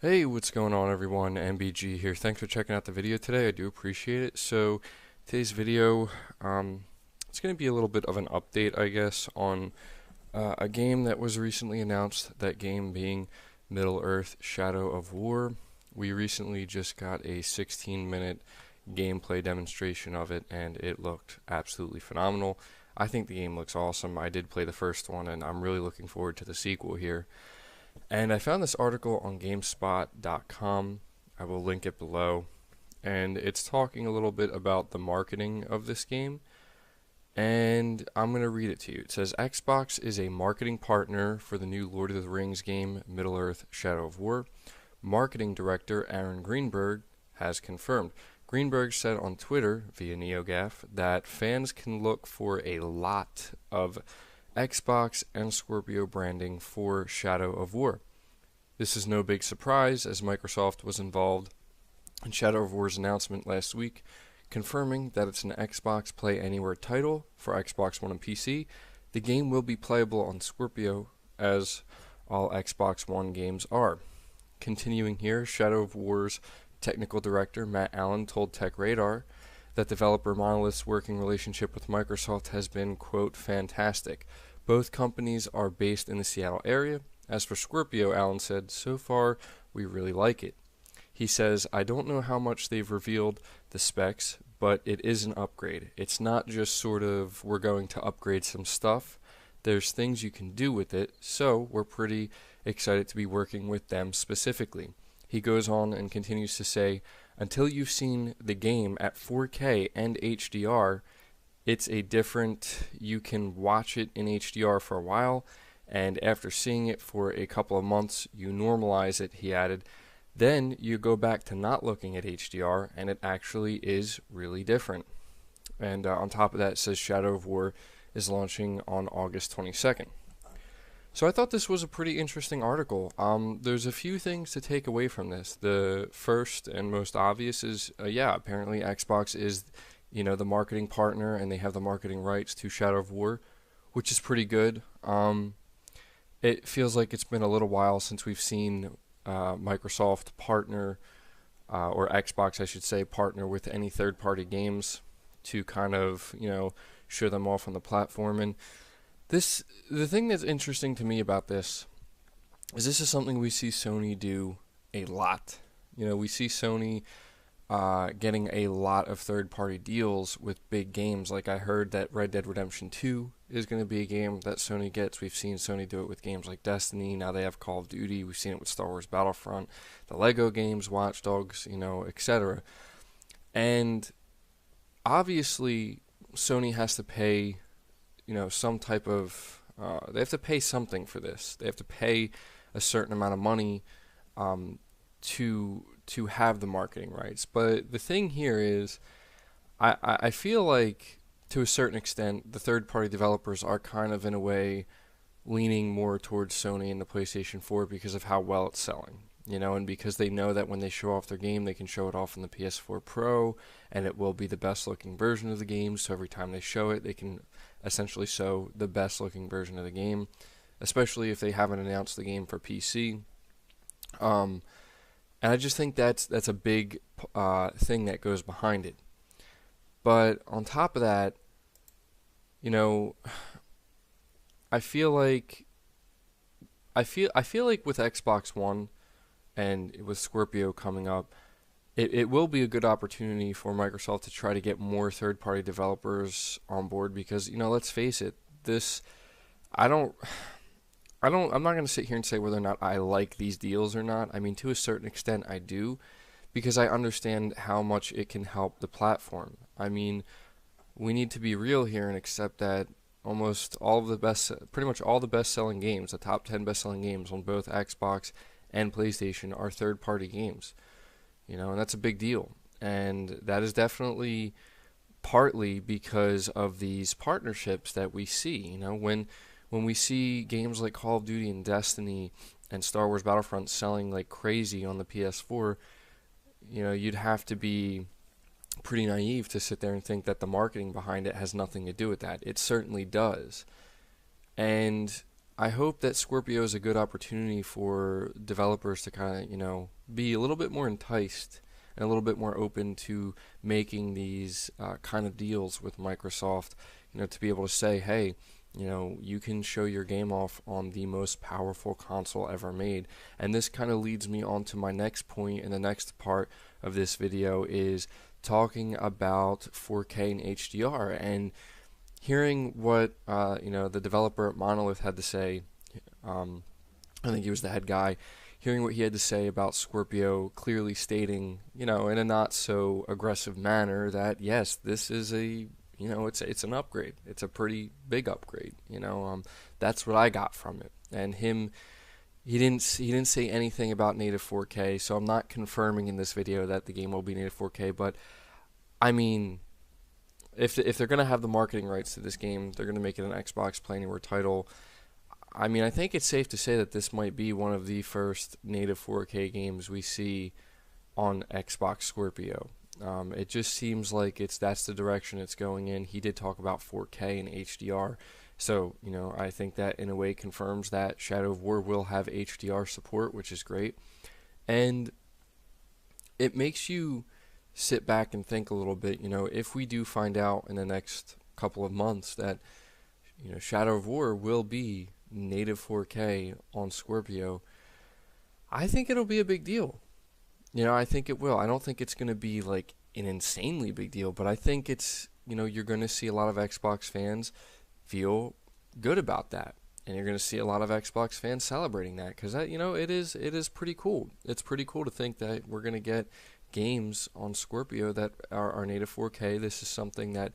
Hey, what's going on everyone? MBG here. Thanks for checking out the video today. I do appreciate it. So, today's video, it's going to be a little bit of an update, I guess, on a game that was recently announced, that game being Middle-earth: Shadow of War. We recently just got a 16-minute gameplay demonstration of it, and it looked absolutely phenomenal. I think the game looks awesome. I did play the first one, and I'm really looking forward to the sequel here. And I found this article on GameSpot.com. I will link it below. And it's talking a little bit about the marketing of this game. And I'm going to read it to you. It says Xbox is a marketing partner for the new Lord of the Rings game, Middle-earth: Shadow of War. Marketing director Aaron Greenberg has confirmed. Greenberg said on Twitter via NeoGAF that fans can look for a lot of Xbox and Scorpio branding for Shadow of War. This is no big surprise, as Microsoft was involved in Shadow of War's announcement last week, confirming that it's an Xbox Play Anywhere title for Xbox One and PC. The game will be playable on Scorpio, as all Xbox One games are. Continuing here, Shadow of War's technical director Matt Allen told TechRadar that developer Monolith's working relationship with Microsoft has been, quote, fantastic. Both companies are based in the Seattle area. As for Scorpio, Allen said, so far, we really like it. He says, I don't know how much they've revealed the specs, but it is an upgrade. It's not just sort of, we're going to upgrade some stuff. There's things you can do with it, so we're pretty excited to be working with them specifically. He goes on and continues to say, until you've seen the game at 4K and HDR, it's a different, you can watch it in HDR for a while, and after seeing it for a couple of months, you normalize it, he added. Then you go back to not looking at HDR, and it actually is really different. And on top of that, it says Shadow of War is launching on August 22nd. So I thought this was a pretty interesting article. There's a few things to take away from this. The first and most obvious is, apparently Xbox is, the marketing partner, and they have the marketing rights to Shadow of War, which is pretty good. It feels like it's been a little while since we've seen Microsoft partner, or Xbox, I should say, partner with any third-party games to kind of, show them off on the platform. And the thing that's interesting to me about this is something we see Sony do a lot. We see Sony getting a lot of third-party deals with big games. Like I heard that Red Dead Redemption 2 is going to be a game that Sony gets. We've seen Sony do it with games like Destiny. Now they have Call of Duty. We've seen it with Star Wars Battlefront, the Lego games, Watch Dogs, etc. And obviously, Sony has to pay, some type of. They have to pay something for this. They have to pay a certain amount of money to have the marketing rights. But the thing here is, I feel like to a certain extent, the third-party developers are kind of in a way leaning more towards Sony and the PlayStation 4 because of how well it's selling. And because they know that when they show off their game, they can show it off on the PS4 Pro, and it will be the best-looking version of the game. So every time they show it, they can essentially show the best-looking version of the game, especially if they haven't announced the game for PC. And I just think that's a big thing that goes behind it. But on top of that, I feel like with Xbox One and with Scorpio coming up, it will be a good opportunity for Microsoft to try to get more third-party developers on board because, let's face it, I'm not going to sit here and say whether or not I like these deals or not. I mean, to a certain extent, I do, because I understand how much it can help the platform. I mean, we need to be real here and accept that pretty much all the best-selling games, the top 10 best-selling games on both Xbox and PlayStation are third-party games. And that's a big deal. And that is definitely partly because of these partnerships that we see. When we see games like Call of Duty and Destiny and Star Wars Battlefront selling like crazy on the PS4, you'd have to be pretty naive to sit there and think that the marketing behind it has nothing to do with that. It certainly does. And I hope that Scorpio is a good opportunity for developers to kind of, be a little bit more enticed and a little bit more open to making these kind of deals with Microsoft, to be able to say, hey, you can show your game off on the most powerful console ever made. And this kind of leads me on to my next point, and the next part of this video is talking about 4K and HDR, and hearing what the developer at Monolith had to say. I think he was the head guy. Hearing what he had to say about Scorpio, clearly stating, in a not so aggressive manner, that yes, this is it's an upgrade. It's a pretty big upgrade. That's what I got from it. And he didn't say anything about native 4K, so I'm not confirming in this video that the game will be native 4K. But I mean, if they're gonna have the marketing rights to this game, they're gonna make it an Xbox Play Anywhere title. I mean, I think it's safe to say that this might be one of the first native 4K games we see on Xbox Scorpio. It just seems like that's the direction it's going in. He did talk about 4K and HDR, so I think that in a way confirms that Shadow of War will have HDR support, which is great, and it makes you sit back and think a little bit. If we do find out in the next couple of months that Shadow of War will be native 4K on Scorpio, I think it'll be a big deal. I think it will. I don't think it's going to be like an insanely big deal, but I think it's, you're going to see a lot of Xbox fans feel good about that. And you're going to see a lot of Xbox fans celebrating that, because that, it is pretty cool. It's pretty cool to think that we're going to get games on Scorpio that are native 4K. This is something that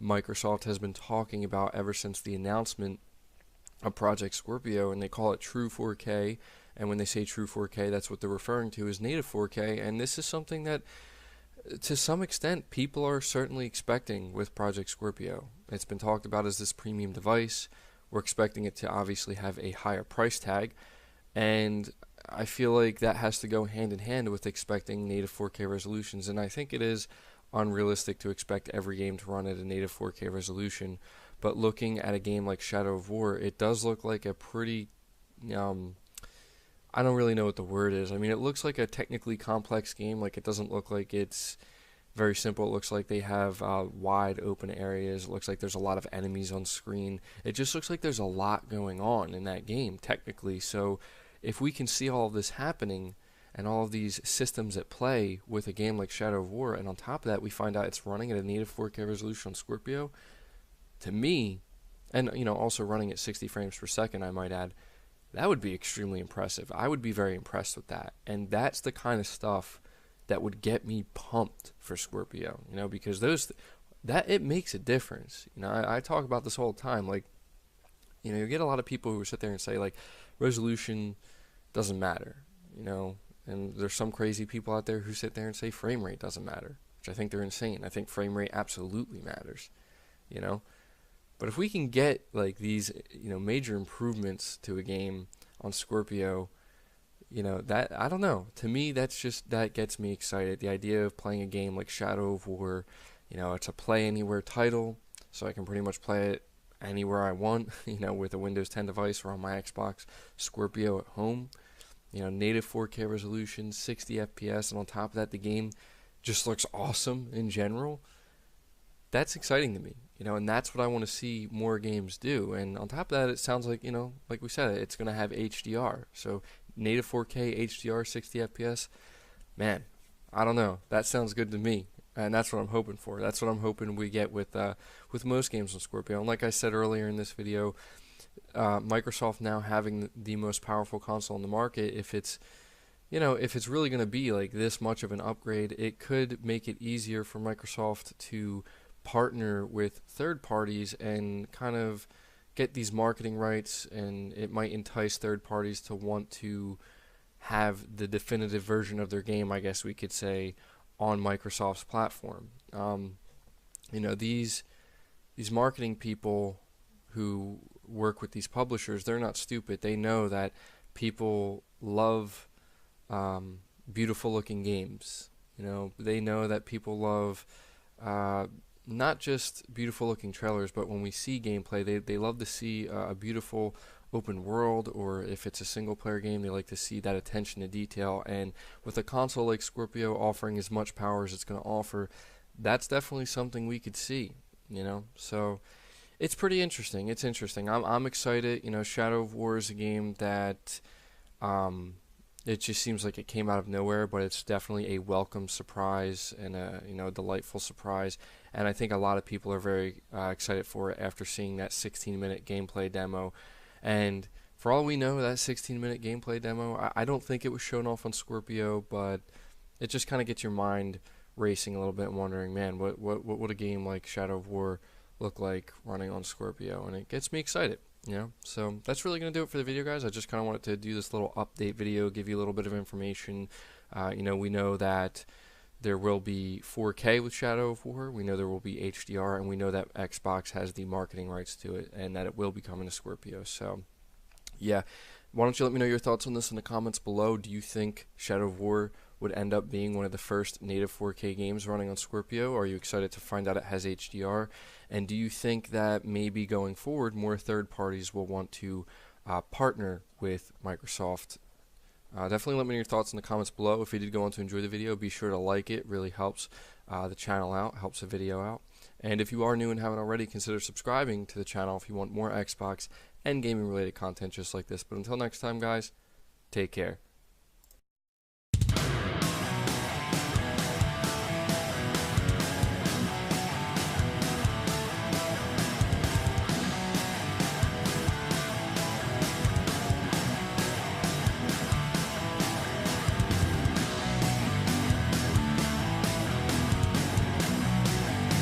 Microsoft has been talking about ever since the announcement of Project Scorpio, and they call it True 4K. And when they say True 4K, that's what they're referring to as native 4K. And this is something that, to some extent, people are certainly expecting with Project Scorpio. It's been talked about as this premium device. We're expecting it to obviously have a higher price tag, and I feel like that has to go hand in hand with expecting native 4K resolutions. And I think it is unrealistic to expect every game to run at a native 4K resolution. But looking at a game like Shadow of War, it does look like a pretty, I don't really know what the word is. I mean, it looks like a technically complex game. Like, it doesn't look like it's very simple. It looks like they have wide open areas. It looks like there's a lot of enemies on screen. It just looks like there's a lot going on in that game, technically. So if we can see all of this happening and all of these systems at play with a game like Shadow of War, and on top of that we find out it's running at a native 4K resolution on Scorpio, to me, and also running at 60 frames per second, I might add, that would be extremely impressive. I would be very impressed with that. And that's the kind of stuff that would get me pumped for Scorpio, because that it makes a difference. I talk about this all the time. Like, you get a lot of people who sit there and say, like, resolution doesn't matter, and there's some crazy people out there who sit there and say frame rate doesn't matter, which I think they're insane. I think frame rate absolutely matters, But if we can get like these, major improvements to a game on Scorpio, that, I don't know. To me, that gets me excited. The idea of playing a game like Shadow of War, it's a Play Anywhere title, so I can pretty much play it anywhere I want, with a Windows 10 device or on my Xbox Scorpio at home. Native 4K resolution, 60 FPS, and on top of that, the game just looks awesome in general. That's exciting to me, and that's what I want to see more games do. And on top of that, it sounds like, like we said, it's going to have HDR. So native 4K, HDR, 60 FPS, man, I don't know. That sounds good to me, and that's what I'm hoping for. That's what I'm hoping we get with most games on Scorpio. And like I said earlier in this video, Microsoft now having the most powerful console on the market, if it's really going to be like this much of an upgrade, it could make it easier for Microsoft to partner with third parties and kind of get these marketing rights, and it might entice third parties to want to have the definitive version of their game, I guess we could say, on Microsoft's platform. These marketing people who work with these publishers, they're not stupid. They know that people love beautiful looking games. They know that people love not just beautiful looking trailers, but when we see gameplay, they love to see a beautiful open world or if it's a single player game, they like to see that attention to detail. And with a console like Scorpio offering as much power as it's going to offer, that's definitely something we could see, you know? So it's pretty interesting. It's interesting. I'm excited. You know, Shadow of War is a game that um, it just seems like it came out of nowhere, but it's definitely a welcome surprise and a delightful surprise. And I think a lot of people are very excited for it after seeing that 16-minute gameplay demo. And for all we know, that 16-minute gameplay demo, I don't think it was shown off on Scorpio, but it just kind of gets your mind racing a little bit and wondering, man, what would a game like Shadow of War look like running on Scorpio? And it gets me excited. So that's really going to do it for the video, guys. I just kind of wanted to do this little update video, give you a little bit of information. We know that there will be 4K with Shadow of War. We know there will be HDR, and we know that Xbox has the marketing rights to it, and that it will be coming to Scorpio. So, yeah. Why don't you let me know your thoughts on this in the comments below? Do you think Shadow of War would end up being one of the first native 4K games running on Scorpio? Are you excited to find out it has HDR? And do you think that maybe going forward, more third parties will want to partner with Microsoft? Definitely let me know your thoughts in the comments below. If you did go on to enjoy the video, be sure to like it. It really helps the channel out, helps the video out. And if you are new and haven't already, consider subscribing to the channel if you want more Xbox and gaming related content just like this. But until next time, guys, take care.